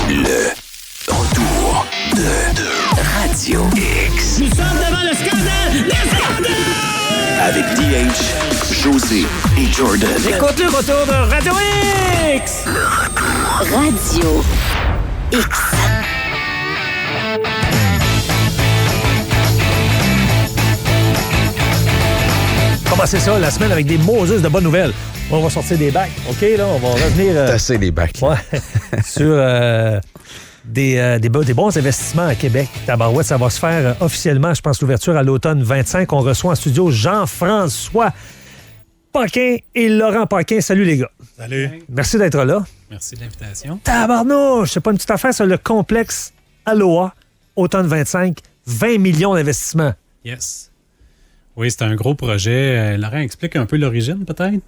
Le retour de Radio X. Nous sommes devant le scandale! Le scandale! Avec DH, José et Jordan. Écoute le retour de Radio X! Radio X. Commencer ça la semaine avec des Moses de bonnes nouvelles. On va sortir des bacs, OK? Là, on va revenir Tasser les bacs. ouais, sur des bons investissements à Québec. Tabarouette, ça va se faire officiellement, je pense, l'ouverture à l'automne 25. On reçoit en studio Jean-François Paquin et Laurent Paquin. Salut, les gars. Salut. Merci d'être là. Merci de l'invitation. Tabarnouche, c'est pas une petite affaire, c'est le complexe Aloha, automne 25, 20 millions d'investissements. Yes. Oui, c'est un gros projet. Laurent, explique un peu l'origine, peut-être?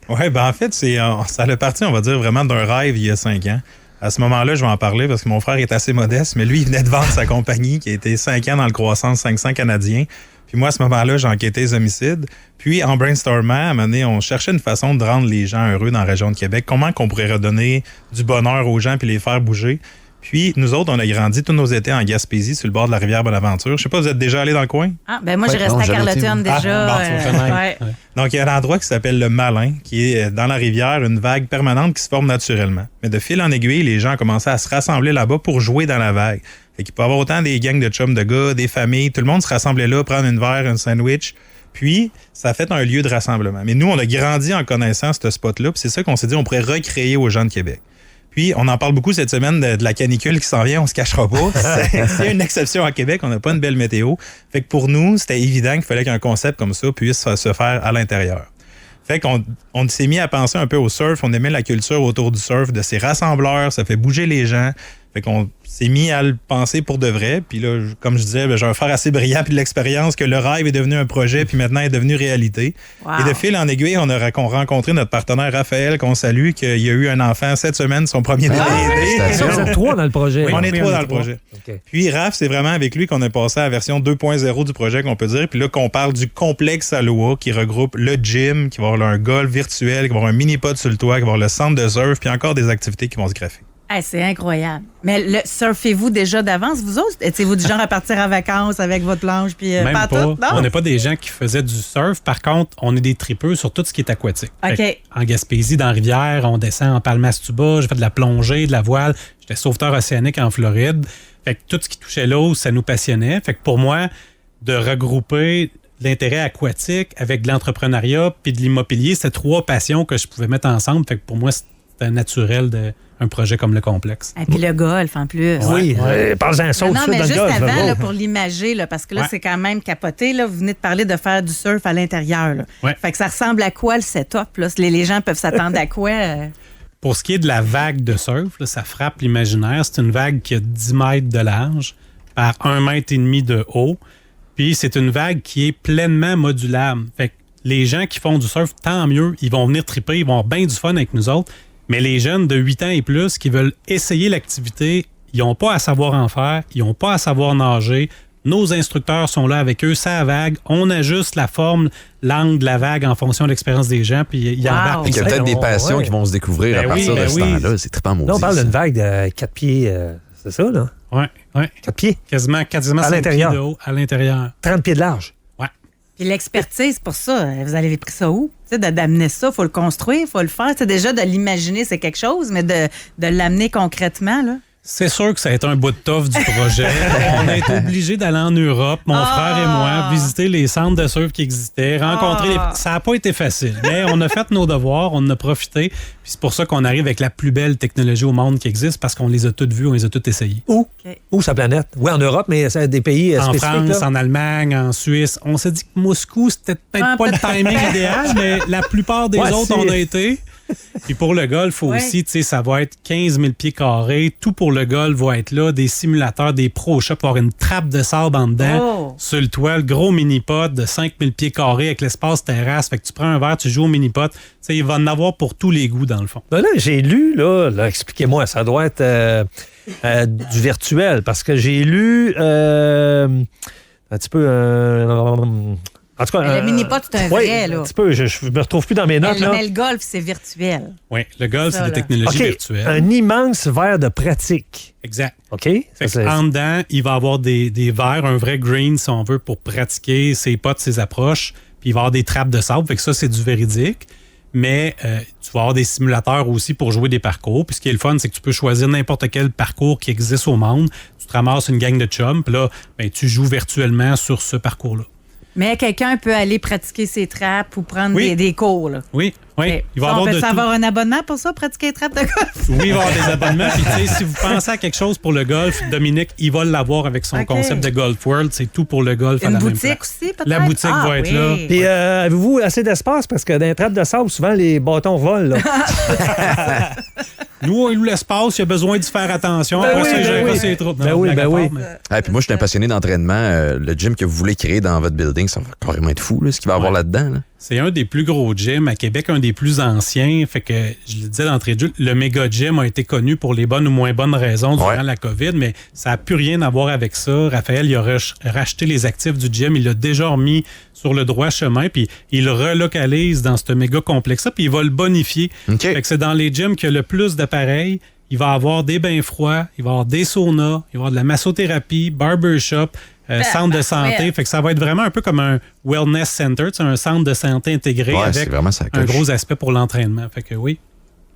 Oui, ben en fait, ça a parti, on va dire, vraiment d'un rêve il y a 5 ans. À ce moment-là, je vais en parler parce que mon frère est assez modeste, mais lui, il venait de vendre sa compagnie qui a été 5 ans dans le croissance 500 canadiens. Puis moi, à ce moment-là, j'ai enquêté les homicides. Puis en brainstormant, à un moment donné, on cherchait une façon de rendre les gens heureux dans la région de Québec. Comment qu'on pourrait redonner du bonheur aux gens puis les faire bouger. Puis, nous autres, on a grandi tous nos étés en Gaspésie, sur le bord de la rivière Bonaventure. Je sais pas, vous êtes déjà allés dans le coin? Ah, ben moi, Ouais, je reste non, à jamais Carleton été. déjà. Ah, bon, tu vas ouais. Donc, il y a un endroit qui s'appelle le Malin, qui est dans la rivière, une vague permanente qui se forme naturellement. Mais de fil en aiguille, les gens ont commencé à se rassembler là-bas pour jouer dans la vague. Fait qu'il peut y avoir autant des gangs de chums de gars, des familles, tout le monde se rassemblait là, prendre une verre, un sandwich. Puis, ça a fait un lieu de rassemblement. Mais nous, on a grandi en connaissant ce spot-là, puis c'est ça qu'on s'est dit, on pourrait recréer aux gens de Québec. Puis, on en parle beaucoup cette semaine de la canicule qui s'en vient, on se cachera pas. C'est une exception à Québec, on n'a pas une belle météo. Fait que pour nous, c'était évident qu'il fallait qu'un concept comme ça puisse se faire à l'intérieur. Fait qu'on s'est mis à penser un peu au surf, on aimait la culture autour du surf, de ces rassembleurs, ça fait bouger les gens. Fait qu'on s'est mis à le penser pour de vrai. Puis là, comme je disais, j'ai un frère assez brillant puis de l'expérience que le rêve est devenu un projet puis maintenant est devenu réalité. Wow. Et de fil en aiguille, on a rencontré notre partenaire Raphaël, qu'on salue, qu'il y a eu un enfant cette semaine, son premier bébé. Ça, vous êtes 3 dans le projet. On est 3 dans le projet. Okay. Puis Raph, c'est vraiment avec lui qu'on a passé à la version 2.0 du projet, qu'on peut dire. Puis là, qu'on parle du complexe Aloha qui regroupe le gym, qui va avoir un golf virtuel, qui va avoir un mini-pod sur le toit, qui va avoir le centre de surf, puis encore des activités qui vont se greffer. Hey, c'est incroyable. Mais surfez-vous déjà d'avance, vous autres? Étiez-vous du genre à partir en vacances avec votre planche? Puis, Même pas. tout? Non? On n'est pas des gens qui faisaient du surf. Par contre, on est des tripeux sur tout ce qui est aquatique. OK. Fait en Gaspésie, dans la rivière, on descend en Palmas-Tuba. J'ai fait de la plongée, de la voile. J'étais sauveteur océanique en Floride. Fait que tout ce qui touchait l'eau, ça nous passionnait. Fait que pour moi, de regrouper l'intérêt aquatique avec de l'entrepreneuriat puis de l'immobilier, c'était 3 passions que je pouvais mettre ensemble. Fait que pour moi, c'était naturel d'un projet comme le complexe. Et puis le golf, en plus. Oui, parlez un saut Non, tout de suite mais dans juste le golf. avant, là, là, pour l'imager, là, parce que là, Ouais. c'est quand même capoté. Là, vous venez de parler de faire du surf à l'intérieur. Là. Ouais. Fait que ça ressemble à quoi, le setup? Là? Les gens peuvent s'attendre à quoi? Pour ce qui est de la vague de surf, là, ça frappe l'imaginaire. C'est une vague qui a 10 mètres de large par 1,5 mètre de haut. Puis c'est une vague qui est pleinement modulable. Fait que les gens qui font du surf, tant mieux, ils vont venir triper, ils vont avoir bien du fun avec nous autres. Mais les jeunes de 8 ans et plus qui veulent essayer l'activité, ils n'ont pas à savoir en faire, ils n'ont pas à savoir nager. Nos instructeurs sont là avec eux, ça vague. On ajuste la forme, l'angle de la vague en fonction de l'expérience des gens, puis ils Wow. embarquent. Il y a peut-être des passions Ouais. qui vont se découvrir Ben à partir oui, de ben ce oui. temps-là. C'est trippant, maudit. Là, on parle ça. d'une vague de 4 pieds, c'est ça, là? Oui, oui. 4 pieds, Quasiment À 5 l'intérieur. pieds de haut à l'intérieur. 30 pieds de large. Ouais. Puis l'expertise, pour ça, vous avez pris ça où? Tu sais, d'amener ça, il faut le construire, il faut le faire. C'est déjà de l'imaginer, c'est quelque chose, mais de l'amener concrètement, là. C'est sûr que ça a été un bout de toffe du projet. On a été obligés d'aller en Europe, mon frère et moi, visiter les centres de surf qui existaient, rencontrer Ça n'a pas été facile, mais on a fait nos devoirs, on en a profité. Puis c'est pour ça qu'on arrive avec la plus belle technologie au monde qui existe, parce qu'on les a toutes vues, on les a toutes essayées. Où? OK. Où sa planète? Oui, en Europe, mais c'est des pays En spécifiques. France, là. en Allemagne, en Suisse. On s'est dit que Moscou, c'était peut-être pas le timing idéal, mais la plupart des Ouais, autres, c'est- on a été. Puis pour le golf aussi, tu sais, ça va être 15 000 pieds carrés. Tout pour le golf va être là. Des simulateurs, des pro shops, avoir une trappe de sable en dedans. Oh. Sur le toit, le gros mini-pod de 5 000 pieds carrés avec l'espace terrasse. Fait que tu prends un verre, tu joues au mini-pod. Tu sais, il va en avoir pour tous les goûts, dans le fond. Ben là, j'ai lu, là, expliquez-moi, ça doit être du virtuel, parce que j'ai lu un petit peu... En tout cas, Mais le mini-pot, c'est un vrai, là. Un petit peu. Je me retrouve plus dans mes notes. Mais le golf, c'est virtuel. Oui, le golf, Ça, c'est des là. technologies OK, virtuelles. un immense verre de pratique. Exact. OK? Fait Ça, que c'est- en dedans, il va avoir des verres, un vrai green, si on veut, pour pratiquer ses potes, ses approches. Puis il va y avoir des trappes de sable. Fait que ça, c'est du véridique. Mais tu vas avoir des simulateurs aussi pour jouer des parcours. Puis ce qui est le fun, c'est que tu peux choisir n'importe quel parcours qui existe au monde. Tu te ramasses une gang de chums. Puis là, ben, tu joues virtuellement sur ce parcours-là. Mais quelqu'un peut aller pratiquer ses trappes ou prendre Oui. des cours, là. Oui, oui. OK. Il va y Ça, avoir on de peut tout. avoir un abonnement pour ça, pratiquer les trappes de golf? Oui, il va y avoir des abonnements. Puis, tu sais, si vous pensez à quelque chose pour le golf, Dominique, il va l'avoir avec son OK. concept de Golf World. C'est tout pour le golf à Une la même boutique place. aussi, peut-être? La boutique Ah, va être oui. là. Puis, avez-vous assez d'espace? Parce que dans les trappes de sable, souvent, les bâtons volent. Là. Nous, on loue l'espace, il y a besoin d'y faire attention. Ben Après oui, ça, ben j'ai oui. pas ses troupes. Ben Non, oui, blague ben à oui. part, mais- Ah, puis moi, je suis un passionné d'entraînement. Le gym que vous voulez créer dans votre building, ça va carrément être fou, là, ce qu'il va y avoir là-dedans. Là. C'est un des plus gros gyms à Québec, un des plus anciens. Fait que, je le disais d'entrée de jeu, le méga gym a été connu pour les bonnes ou moins bonnes raisons durant Ouais. la COVID, mais ça n'a plus rien à voir avec ça. Raphaël, il a racheté les actifs du gym, il l'a déjà remis sur le droit chemin, puis il le relocalise dans ce méga complexe-là, puis il va le bonifier. OK. Fait que c'est dans les gyms qu'il y a le plus d'appareils. Il va avoir des bains froids, il va avoir des saunas, il va avoir de la massothérapie, barbershop, centre de santé. ouais. Fait que ça va être vraiment un peu comme un wellness center, tu sais, un centre de santé intégré Ouais, c'est avec vraiment ça un coche. gros aspect pour l'entraînement. Fait que oui.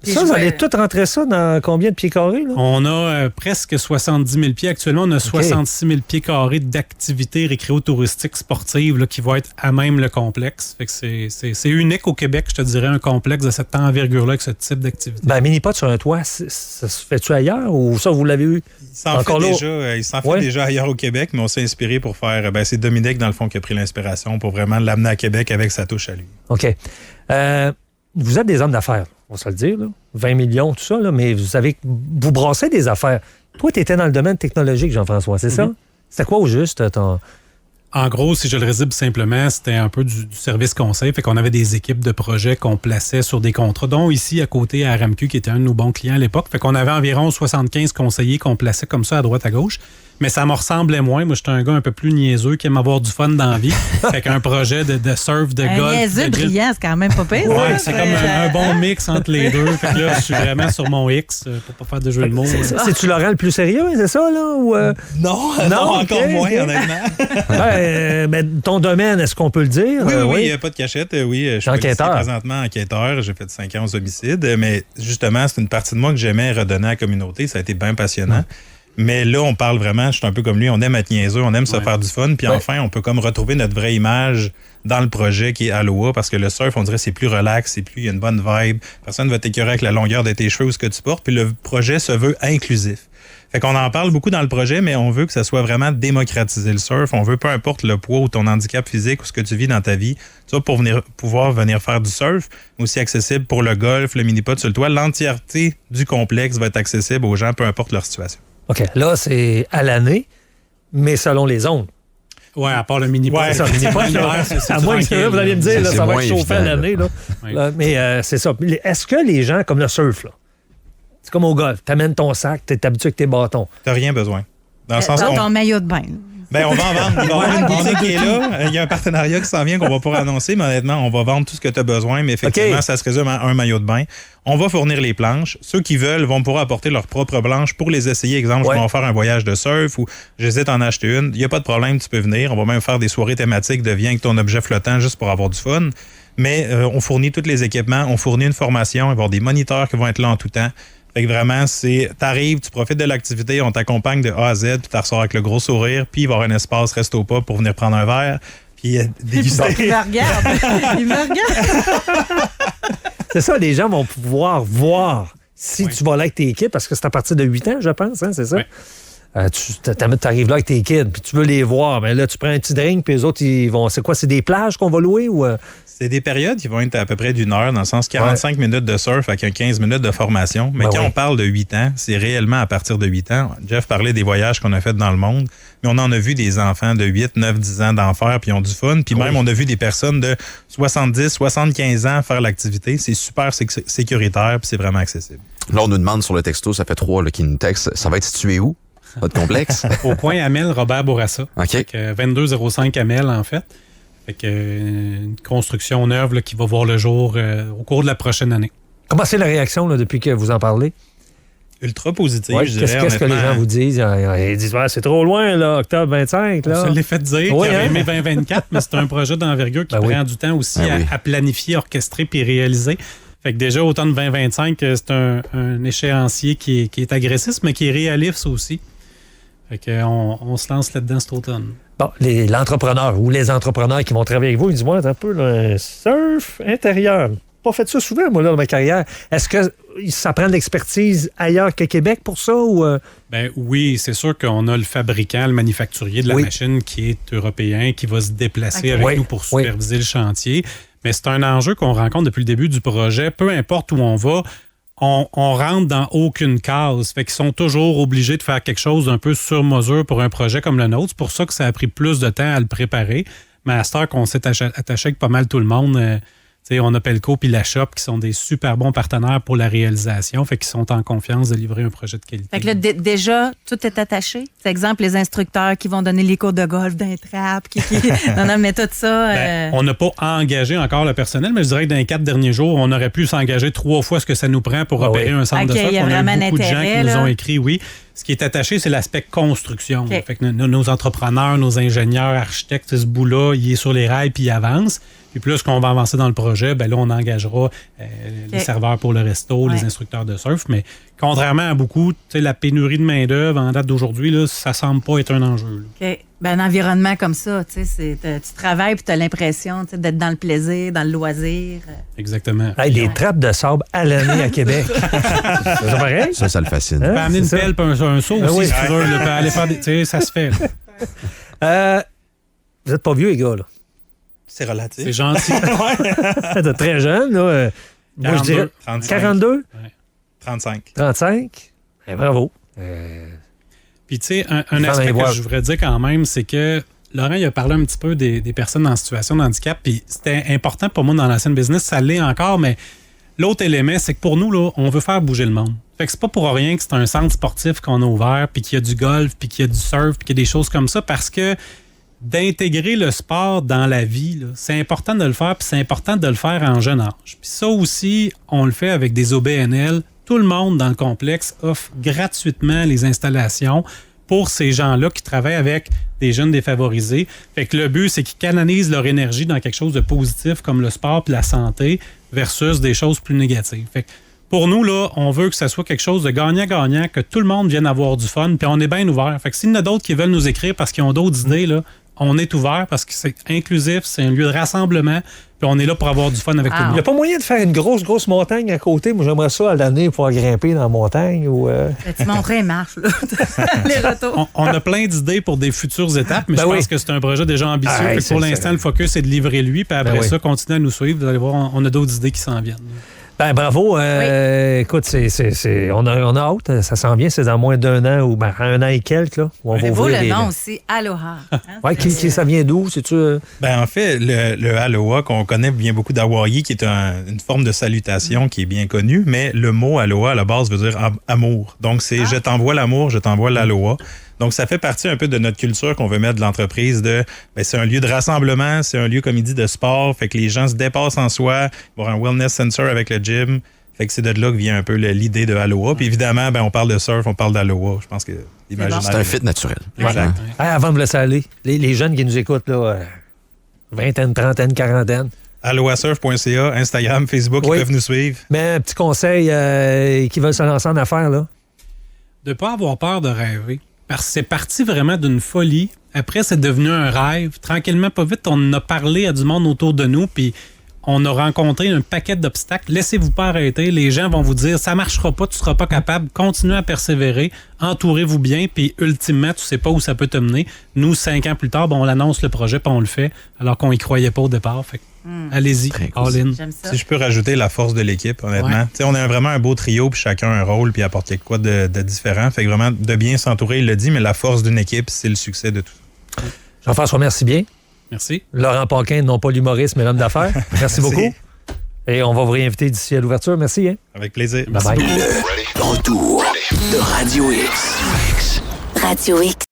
Ça, vous allez tout rentrer ça dans combien de pieds carrés? Là? On a presque 70 000 pieds. Actuellement, on a 66 000 pieds carrés d'activités récréo-touristiques sportives là, qui vont être à même le complexe. Fait que c'est unique au Québec, je te dirais, un complexe de cette envergure-là avec ce type d'activité. Ben, mini-pot sur un toit, ça se fait-tu ailleurs ou ça, vous l'avez eu? Il s'en Encore fait là. déjà, il s'en fait Ouais. déjà ailleurs au Québec, mais on s'est inspiré pour faire. Ben, c'est Dominique, dans le fond, qui a pris l'inspiration pour vraiment l'amener à Québec avec sa touche à lui. OK. Vous êtes des hommes d'affaires, on va se le dire. Là. 20 millions, tout ça, là, mais vous brassez des affaires. Toi, tu étais dans le domaine technologique, Jean-François, c'est ça? C'était quoi au juste, ton... En gros, si je le résume simplement, c'était un peu du service conseil. Fait qu'on avait des équipes de projets qu'on plaçait sur des contrats, dont ici, à côté, à RMQ, qui était un de nos bons clients à l'époque. Fait qu'on avait environ 75 conseillers qu'on plaçait comme ça à droite à gauche. Mais ça me ressemblait moins. Moi, j'étais un gars un peu plus niaiseux qui aime avoir du fun dans la vie. Fait qu'un projet de surf, de Un golf. niaiseux de grill- brillant, c'est quand même pas pire. Ouais, ça. c'est comme un bon mix entre les deux. Fait que là, je suis vraiment sur mon X pour pas faire de jeu de mots. C'est-tu Laurent le plus sérieux, c'est ça, là? Ou, Non, Non, encore ok, moins, ok. honnêtement. ben, ton domaine, est-ce qu'on peut le dire? Oui, il n'y a pas de cachette. Oui, je suis Enquêteur. présentement enquêteur. J'ai fait 5 ans aux homicides. Mais justement, c'est une partie de moi que j'aimais redonner à la communauté. Ça a été bien passionnant. Mais là, on parle vraiment, je suis un peu comme lui, on aime être niaiseux, on aime se faire du fun. Puis enfin, on peut comme retrouver notre vraie image dans le projet qui est Aloha, parce que le surf, on dirait, c'est plus relax, c'est plus, il y a une bonne vibe. Personne ne va t'écœurer avec la longueur de tes cheveux ou ce que tu portes. Puis le projet se veut inclusif. Fait qu'on en parle beaucoup dans le projet, mais on veut que ça soit vraiment démocratiser le surf. On veut, peu importe le poids ou ton handicap physique ou ce que tu vis dans ta vie, tu vas pouvoir venir faire du surf, mais aussi accessible pour le golf, le mini-pod sur le toit. L'entièreté du complexe va être accessible aux gens, peu importe leur situation. OK, là, c'est à l'année, mais selon les zones. Ouais, à part le mini-pot. Ouais, C'est ça, mini-pot, là. À moins que vous allez me dire, là, C'est ça va moins être chauffé à évident, l'année. Là. Oui. Là, mais c'est ça. Est-ce que les gens, comme le surf, là, c'est comme au golf, t'amènes ton sac, t'es habitué avec tes bâtons. T'as rien besoin. Dans le sens Dans qu'on ton maillot de bain. ben, on va en vendre. Il va y avoir une boutique qui est là. Il y a un partenariat qui s'en vient qu'on va pas annoncer, mais honnêtement, on va vendre tout ce que tu as besoin. Mais effectivement, OK. ça se résume à un maillot de bain. On va fournir les planches. Ceux qui veulent vont pouvoir apporter leurs propres planches pour les essayer. Exemple, Ouais. je vais en faire un voyage de surf ou j'hésite à en acheter une. Il n'y a pas de problème, tu peux venir. On va même faire des soirées thématiques de viens avec ton objet flottant juste pour avoir du fun. Mais on fournit tous les équipements. On fournit une formation. Il va y avoir des moniteurs qui vont être là en tout temps. Fait que vraiment, t'arrives, tu profites de l'activité, on t'accompagne de A à Z, puis tu ressors avec le gros sourire, puis il va y avoir un espace resto-pas pour venir prendre un verre, puis déguster. Il me regarde. Il me regarde. C'est ça, les gens vont pouvoir voir si tu vas là avec tes kids, parce que c'est à partir de 8 ans, je pense, hein, c'est ça? Oui. Tu arrives là avec tes kids, puis tu veux les voir. Mais là, tu prends un petit drink, puis les autres, ils vont. C'est quoi? C'est des plages qu'on va louer ou. C'est des périodes qui vont être à peu près d'une heure, dans le sens 45 minutes de surf avec un 15 minutes de formation. Mais Ben quand oui. on parle de 8 ans, c'est réellement à partir de 8 ans. Jeff parlait des voyages qu'on a fait dans le monde, mais on en a vu des enfants de 8, 9, 10 ans d'en faire, puis ils ont du fun. Puis même, on a vu des personnes de 70, 75 ans faire l'activité. C'est super sécuritaire, puis c'est vraiment accessible. Là, on nous demande sur le texto, ça fait 3 là, qui nous textent. Ça va être situé où? Votre complexe? Au coin Amel, Robert Bourassa. OK. Fait que 2205 Amel, en fait. Fait que, une construction neuve là, qui va voir le jour au cours de la prochaine année. Comment c'est la réaction là, depuis que vous en parlez? Ultra positif, Ouais, je dirais. qu'est-ce que les honnêtement. gens vous disent? Ils disent c'est trop loin, là, octobre 25. Là. On se l'est fait dire Oui, qu'il hein? aurait aimé 2024, mais c'est un projet d'envergure qui Ben prend oui. du temps aussi Ben oui. à planifier, orchestrer puis réaliser. Fait que déjà, automne 2025, c'est un échéancier qui est agressif, mais qui est réaliste aussi. Fait qu'on se lance là-dedans cet automne. Bon, l'entrepreneur ou les entrepreneurs qui vont travailler avec vous, ils disent moi, un peu, là, un surf intérieur. Pas fait ça souvent, moi, là, dans ma carrière. Est-ce que ça prend de l'expertise ailleurs qu'à Québec pour ça? Ou, Ben oui, c'est sûr qu'on a le fabricant, le manufacturier de la Oui. machine qui est européen, qui va se déplacer Ok. avec Oui, nous pour oui. superviser le chantier. Mais c'est un enjeu qu'on rencontre depuis le début du projet. Peu importe où on va, on rentre dans aucune case. Fait qu'ils sont toujours obligés de faire quelque chose d'un peu sur mesure pour un projet comme le nôtre. C'est pour ça que ça a pris plus de temps à le préparer. Mais à cette heure qu'on s'est attaché avec pas mal tout le monde, on a Pelco puis la Shop qui sont des super bons partenaires pour la réalisation. Fait qu'ils sont en confiance de livrer un projet de qualité. Fait que là, déjà, tout est attaché. C'est exemple, les instructeurs qui vont donner les cours de golf d'un trap. Non, mais tout ça. Ben, on n'a pas engagé encore le personnel, mais je dirais que dans les 4 derniers jours, on aurait pu s'engager 3 fois ce que ça nous prend pour Ah opérer oui. un centre Ok, de surf. il y a On a eu vraiment beaucoup de gens d'intérêt, qui nous là. ont écrit, oui. Ce qui est attaché, c'est l'aspect construction. Ok. Fait que nos entrepreneurs, nos ingénieurs, architectes, ce bout-là, il est sur les rails puis il avance. Puis plus qu'on va avancer dans le projet, ben là, on engagera les serveurs pour le resto, Ouais. les instructeurs de surf. Mais contrairement à beaucoup, la pénurie de main-d'œuvre en date d'aujourd'hui, là, ça semble pas être un enjeu. Là. OK. Ben, un environnement comme ça, tu travailles et tu as l'impression d'être dans le plaisir, dans le loisir. Exactement. hey, des trappes de sable à l'année à Québec. C'est pareil? Ça le fascine. Hein? Tu peux amener une c'est ça. pelle et un seau Ah aussi, oui. si tu veux. Là, puis aller faire des, tu sais, ça se fait. Là. Vous n'êtes pas vieux, les gars, là. C'est relatif. C'est gentil. Vous êtes très jeune, là. Moi, je dirais 35. 42, 35. 35. Eh, bravo. Puis, tu sais, un Faire aspect les voir. que je voudrais dire quand même, c'est que Laurent, il a parlé un petit peu des personnes en situation de handicap, puis c'était important pour moi dans la scène business, ça l'est encore, mais l'autre élément, c'est que pour nous, là, on veut faire bouger le monde. Fait que c'est pas pour rien que c'est un centre sportif qu'on a ouvert, puis qu'il y a du golf, puis qu'il y a du surf, puis qu'il y a des choses comme ça, parce que d'intégrer le sport dans la vie, là, c'est important de le faire, puis c'est important de le faire en jeune âge. Puis ça aussi, on le fait avec des OBNL. Tout le monde dans le complexe offre gratuitement les installations pour ces gens-là qui travaillent avec des jeunes défavorisés. Fait que le but, c'est qu'ils canalisent leur énergie dans quelque chose de positif comme le sport puis la santé versus des choses plus négatives. Fait que pour nous, là, on veut que ça soit quelque chose de gagnant-gagnant, que tout le monde vienne avoir du fun, puis on est bien ouvert. Fait que s'il y en a d'autres qui veulent nous écrire parce qu'ils ont d'autres idées, là, on est ouvert parce que c'est inclusif, c'est un lieu de rassemblement, puis on est là pour avoir du fun avec tout le Il n'y monde. a pas moyen de faire une grosse montagne à côté. Moi, j'aimerais ça à l'année pouvoir grimper dans la montagne. Ou, Tu montrais marche, là. Les retours. On a plein d'idées pour des futures étapes, mais Ben je pense oui. que c'est un projet déjà ambitieux. Ah, Fait que c'est pour ça. l'instant, le focus est de livrer lui, puis après Ben oui. ça, continuez à nous suivre. Vous allez voir, on a d'autres idées qui s'en viennent. Ben, bravo. Écoute, on a hâte. Ça s'en vient. C'est dans moins d'1 an ou 1 an et quelques. Là, où on va C'est beau ouvrir le les- nom aussi, Aloha. Hein? Ouais, ça vient d'où? C'est-tu... Ben, en fait, le aloha qu'on connaît bien beaucoup d'Hawaï, qui est une forme de salutation qui est bien connue, mais le mot aloha, à la base, veut dire amour. Donc, c'est je t'envoie l'amour, je t'envoie l'aloha. Donc, ça fait partie un peu de notre culture qu'on veut mettre de l'entreprise c'est un lieu de rassemblement, c'est un lieu, comme il dit, de sport. Fait que les gens se dépassent en soi. Il va y avoir un wellness center avec le gym. Fait que c'est de là que vient un peu l'idée de Aloha. Puis évidemment, on parle de surf, on parle d'Aloha. Je pense que l'imaginaire... C'est un fit naturel. Exact. avant de me laisser aller, les jeunes qui nous écoutent, là, vingtaine, trentaine, quarantaine, alohasurf.ca, Instagram, Facebook, Oui. ils peuvent nous suivre. mais un petit conseil qui veulent se lancer en affaires, là. De ne pas avoir peur de rêver. Parce que c'est parti vraiment d'une folie. Après, c'est devenu un rêve. Tranquillement, pas vite, on en a parlé à du monde autour de nous, puis on a rencontré un paquet d'obstacles. Laissez-vous pas arrêter. Les gens vont vous dire, ça marchera pas, tu seras pas capable. Continuez à persévérer. Entourez-vous bien, puis ultimement, tu sais pas où ça peut te mener. Nous, 5 ans plus tard, on l'annonce le projet, puis on le fait, alors qu'on y croyait pas au départ. Fait que, allez-y, Très cool. all in. J'aime ça. Si je peux rajouter la force de l'équipe, honnêtement. Ouais. Tu sais, on a vraiment un beau trio, puis chacun a un rôle, puis apporte quelque chose de différent. Fait que vraiment, de bien s'entourer, il le dit, mais la force d'une équipe, c'est le succès de tout. Jean-François, merci bien. Merci. Laurent Paquin, non pas l'humoriste, mais l'homme d'affaires. Merci beaucoup. Et on va vous réinviter d'ici à l'ouverture. Merci. Hein? Avec plaisir. Bye-bye. Le retour de Radio X. Radio X.